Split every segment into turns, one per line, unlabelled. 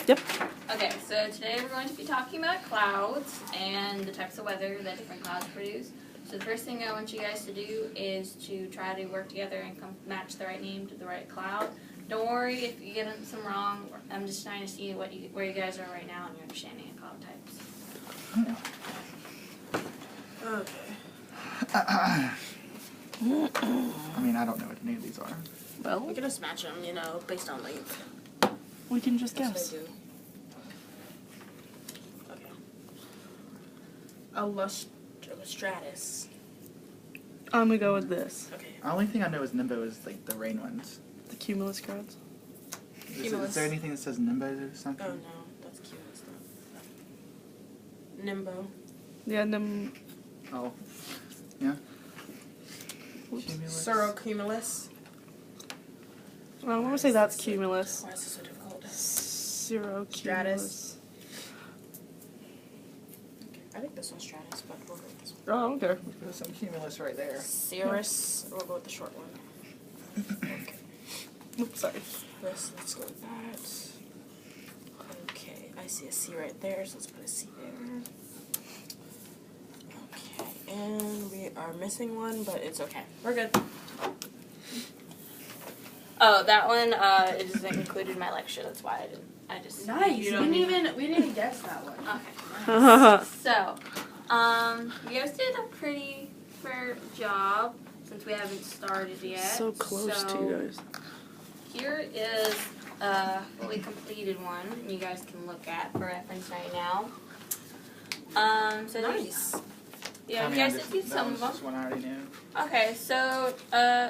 Yep.
Okay, so today we're going to be talking about clouds and the types of weather that different clouds produce. So the first thing I want you guys to do is to try to work together and match the right name to the right cloud. Don't worry if you get some wrong. I'm just trying to see where you guys are right now in your understanding of cloud types.
Okay. I mean, I don't know what any of these are.
Well,
We can just match them, you know, based on length.
we can just
That's
guess.
what I do. Okay. Stratus.
I'm gonna go with this.
Okay.
The only thing I know is Nimbo is like the rain ones.
The cumulus clouds.
Is there anything that says Nimbo or something?
Oh no, that's cumulus. Nimbo.
Yeah,
Oh. Yeah?
Oops.
Cumulus.
Cirrocumulus.
I want to say that's cumulus.
Why is this so difficult?
Cirrocumulus.
Okay. I think this one's stratus, but we'll go with this one.
Oh, okay.
There's some cumulus right there.
Cirrus. We'll go with the short one. Okay.
Oops, sorry.
Let's go with that. Okay, I see a C right there, so let's put a C there. Okay, and we are missing one, but it's okay. We're good.
Oh, that one is included in my lecture. That's why I just
Nice.
You
We
don't
didn't even guess that one.
Okay. So, you guys did a pretty fair job since we haven't started yet.
So close to you guys.
Here is a fully completed one you guys can look at for reference right now. So
Nice.
Yeah,
I
you
mean,
guys did some of them.
Just one I already knew.
Okay, so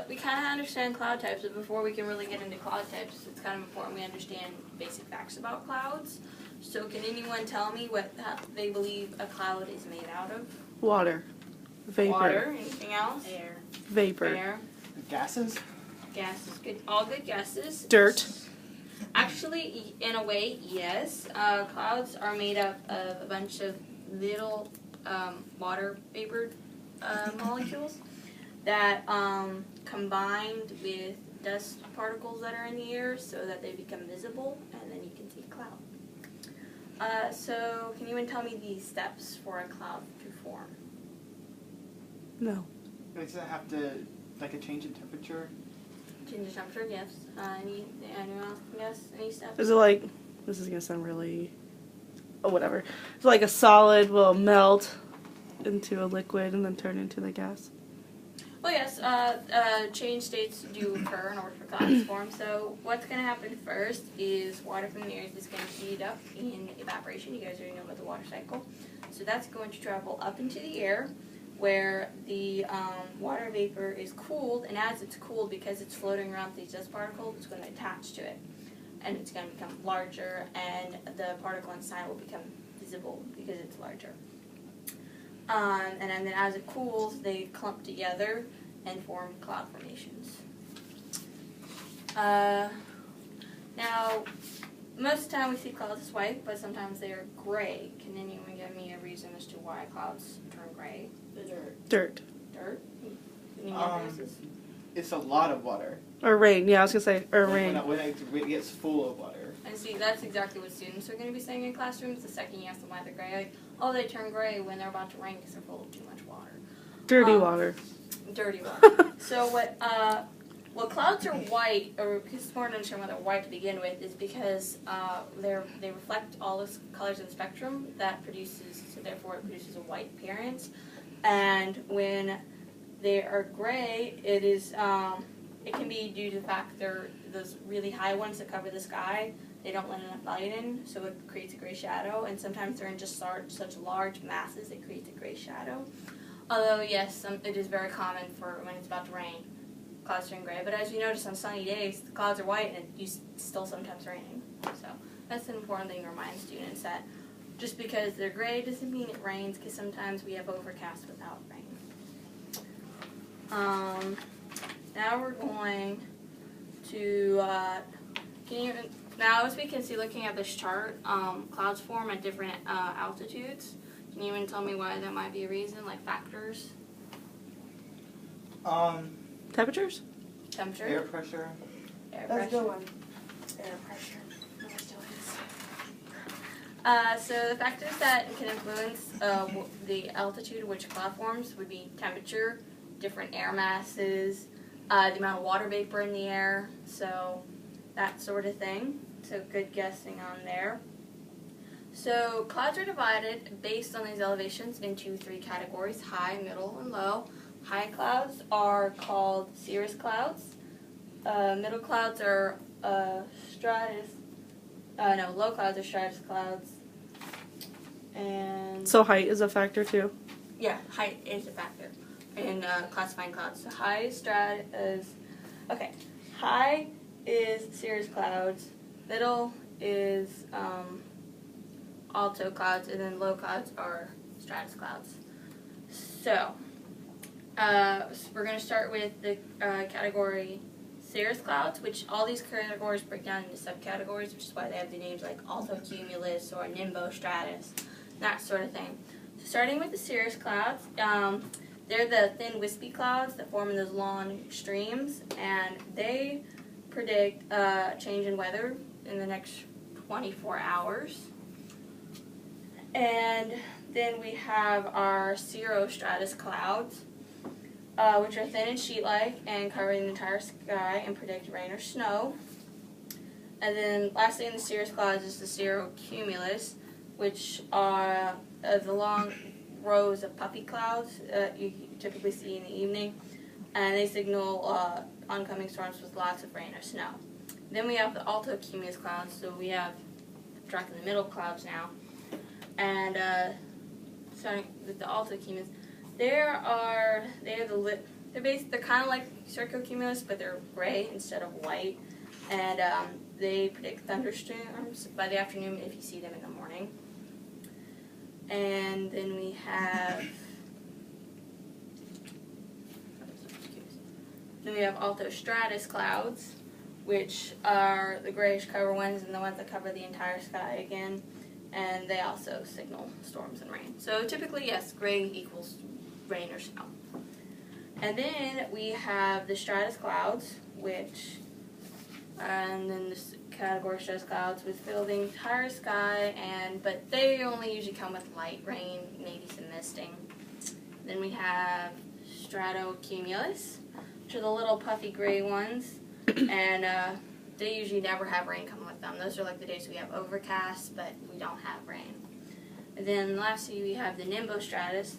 we kind of understand cloud types, but before we can really get into cloud types, it's kind of important we understand basic facts about clouds. So can anyone tell me what they believe a cloud is made out of?
Water. Vapor.
Water. Anything else?
Air.
Vapor.
Air.
Gases?
Gases. Good. All good guesses.
Dirt.
Actually, in a way, yes. Clouds are made up of a bunch of little water vapor molecules that combined with dust particles that are in the air so that they become visible, and then you can see a cloud. So, can you tell me the steps for a cloud to form?
No.
Does it have to, like a change in temperature?
Change the temperature, yes. Anyone else can guess? Any steps?
Is it like, this is going to sound really, oh, whatever. It's like a solid will melt into a liquid and then turn into the gas.
Well, yes, change states do occur in order for clouds to form. So what's going to happen first is water from the air is going to heat up in evaporation. You guys already know about the water cycle. So that's going to travel up into the air where the water vapor is cooled. And as it's cooled, because it's floating around these dust particles, it's going to attach to it. And it's going to become larger, and the particle inside will become visible because it's larger. And then as it cools, they clump together and form cloud formations. Now, most of the time we see clouds as white, but sometimes they are gray. Can anyone give me a reason as to why clouds turn gray?
The dirt.
Dirt.
Dirt? Any more guesses?
It's a lot of water.
Or rain. Yeah, I was going to say, or rain.
When it gets full of water.
And see, that's exactly what students are going to be saying in classrooms. The second you ask them why they're gray, like, oh, they turn gray when they're about to rain because they're full of too much water.
Dirty water.
Dirty water. So what clouds are white, or it's important to understand why they're white to begin with, is because they reflect all the colors of the spectrum that produces, so therefore it produces a white appearance. And when they are gray, it is it can be due to the fact they're those really high ones that cover the sky. They don't let enough light in, so it creates a gray shadow. And sometimes they're in just such large masses, it creates a gray shadow. Although, yes, it is very common for when it's about to rain, clouds turn gray. But as you notice on sunny days, the clouds are white and it's still sometimes raining. So that's an important thing to remind students that just because they're gray doesn't mean it rains, because sometimes we have overcast without rain. Now we're going to, now as we can see looking at this chart, clouds form at different altitudes. Can you even tell me why that might be a reason, like factors?
Temperatures?
Temperature?
Air pressure.
Air
That's a
pressure.
good one.
Air pressure. No, it still is.
So the factors that can influence the altitude at which cloud forms would be temperature, different air masses, the amount of water vapor in the air, so that sort of thing. So good guessing on there. So clouds are divided based on these elevations into 3 categories: high, middle, and low. High clouds are called cirrus clouds. Middle clouds are low clouds are stratus clouds. And
So height is a factor too.
yeah, height is a factor in classifying clouds. So high is cirrus clouds. Middle is alto clouds, and then low clouds are stratus clouds. So we're going to start with the category cirrus clouds, which all these categories break down into subcategories, which is why they have the names like altocumulus or nimbostratus, that sort of thing. So starting with the cirrus clouds, they're the thin wispy clouds that form in those long streams, and they predict change in weather in the next 24 hours. And then we have our cirrostratus clouds, which are thin and sheet-like and covering the entire sky and predict rain or snow. And then lastly in the cirrus clouds is the cirrocumulus, which are the long rows of puffy clouds you typically see in the evening, and they signal oncoming storms with lots of rain or snow. Then we have the altocumulus clouds, so we have tracking the middle clouds now. And starting with the altocumulus, they're kind of like cirrocumulus, but they're gray instead of white, and they predict thunderstorms by the afternoon if you see them in the morning. And then we have altostratus clouds, which are the grayish cover ones and the ones that cover the entire sky again, and they also signal storms and rain. So typically, yes, gray equals rain or snow. And then we have the stratus clouds, and then this category stratus clouds, which fill the entire sky, but they only usually come with light rain, maybe some misting. Then we have stratocumulus, which are the little puffy gray ones, and they usually never have rain come with them. Those are like the days we have overcast, but we don't have rain. And then lastly, we have the nimbostratus,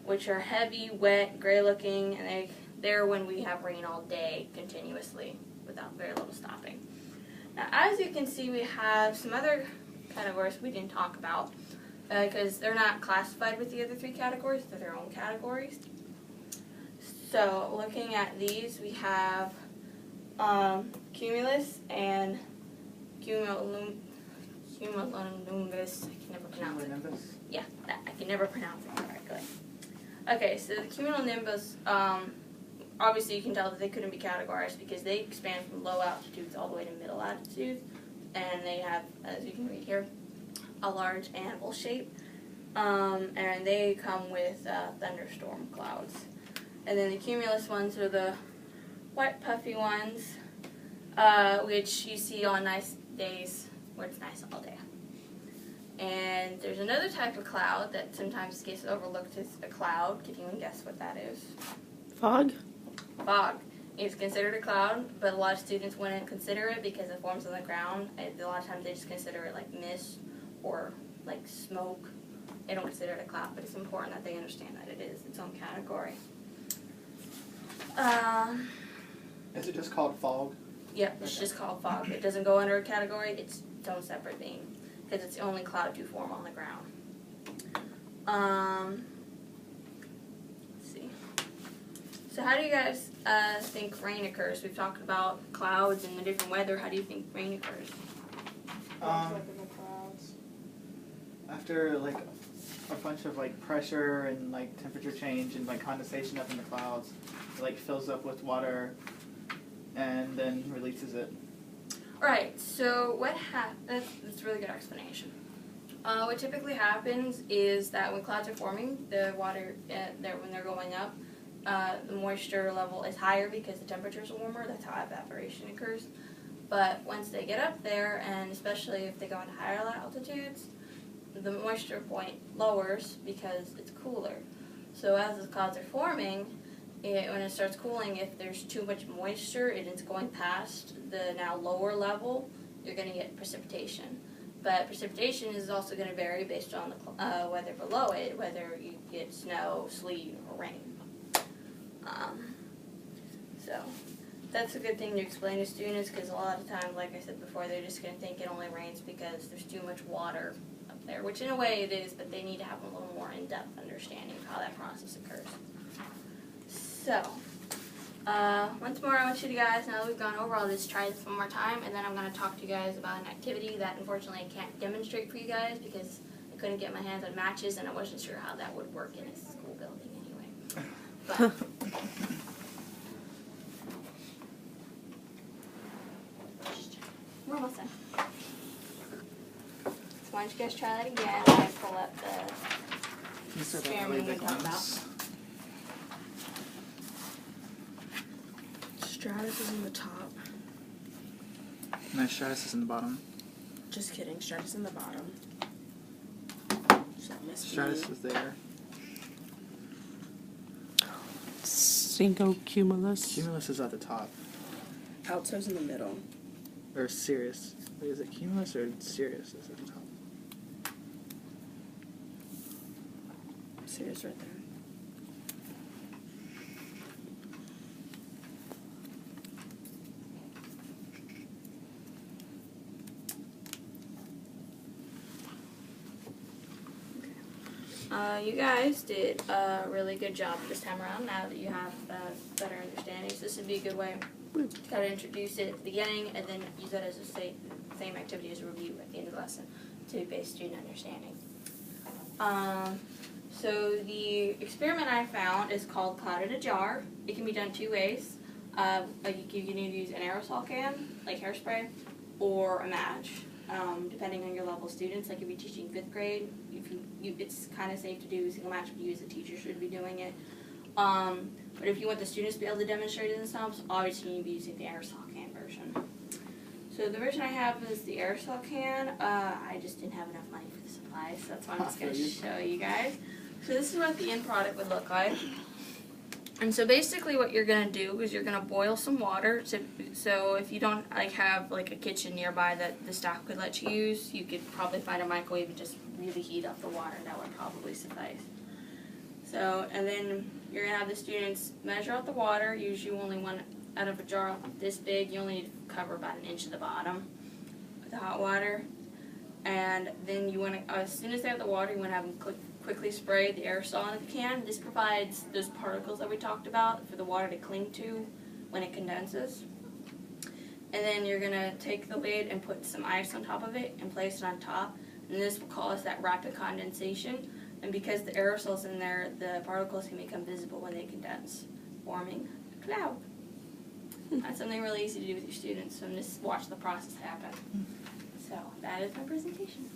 which are heavy, wet, gray-looking, and they're when we have rain all day continuously without very little stopping. Now, as you can see, we have some other categories we didn't talk about because they're not classified with the other 3 categories. They're their own categories. So, looking at these, we have cumulus and cumulonimbus. I can never pronounce it. Yeah, I can never pronounce it correctly. Okay, so the cumulonimbus, obviously you can tell that they couldn't be categorized because they expand from low altitudes all the way to middle altitudes, and they have, as you can read here, a large anvil shape, and they come with thunderstorm clouds. And then the cumulus ones are the white puffy ones, which you see on nice days where it's nice all day. And there's another type of cloud that sometimes gets overlooked as a cloud. Can anyone guess what that is?
Fog?
Fog is considered a cloud, but a lot of students wouldn't consider it because it forms on the ground. And a lot of times they just consider it like mist or like smoke. They don't consider it a cloud, but it's important that they understand that it is its own category.
Is it just called fog?
Yep, it's just called fog. It doesn't go under a category. It's its own separate thing because it's the only cloud to form on the ground. Let's see. So how do you guys think rain occurs? We've talked about clouds and the different weather. How do you think rain occurs?
In the clouds.
After like a bunch of like pressure and like temperature change and like condensation up in the clouds, it like fills up with water and then releases it.
Alright, so what happens, that's a really good explanation. What typically happens is that when clouds are forming, the water, when they're going up, the moisture level is higher because the temperature is warmer. That's how evaporation occurs. But once they get up there, and especially if they go into higher altitudes, the moisture point lowers because it's cooler. So as the clouds are forming, when it starts cooling, if there's too much moisture and it's going past the now lower level, you're going to get precipitation. But precipitation is also going to vary based on the weather below it, whether you get snow, sleet, or rain. So that's a good thing to explain to students, because a lot of times, like I said before, they're just going to think it only rains because there's too much water up there, which in a way it is, but they need to have a little more in-depth understanding of how that process occurs. So, once more I want you guys, now that we've gone over all this, try this one more time, and then I'm going to talk to you guys about an activity that unfortunately I can't demonstrate for you guys because I couldn't get my hands on matches and I wasn't sure how that would work in a school building anyway. But, we're almost done. So why don't you guys try that again while I pull up the
These are the
experiment
really
we're
big
going to talk
ones.
Stratus is in the top.
No, Stratus is in the bottom.
Just kidding. Stratus in the bottom. So that must
Stratus
be
is there.
Syncocumulus.
Cumulus is at the top.
Alto's in the middle.
Or Sirius. Wait, is it Cumulus or Sirius is at the top?
Sirius right there.
You guys did a really good job this time around now that you have better understanding. So this would be a good way to kind of introduce it at the beginning and then use that as a same activity as a review at the end of the lesson to base student understanding. So the experiment I found is called Cloud in a Jar. It can be done two ways. Like you can either use an aerosol can, like hairspray, or a match. Depending on your level of students, like if you're teaching 5th grade, it's kind of safe to do single match, but you as a teacher should be doing it. But if you want the students to be able to demonstrate it themselves, obviously you need to be using the aerosol can version. So the version I have is the aerosol can. I just didn't have enough money for the supplies, so that's why I'm just going to show you guys. So this is what the end product would look like. And so basically what you're going to do is you're going to boil some water. So if you don't have a kitchen nearby that the staff could let you use, you could probably find a microwave and just really heat up the water. That would probably suffice. So, and then you're going to have the students measure out the water. Usually only one out of a jar this big. You only need to cover about 1 inch of the bottom with the hot water. And then you want to, as soon as they have the water, you want to have them quickly spray the aerosol into the can. This provides those particles that we talked about for the water to cling to when it condenses. And then you're going to take the lid and put some ice on top of it and place it on top. And this will cause that rapid condensation. And because the aerosol's in there, the particles can become visible when they condense, forming a cloud. That's something really easy to do with your students, and just watch the process happen. So that is my presentation.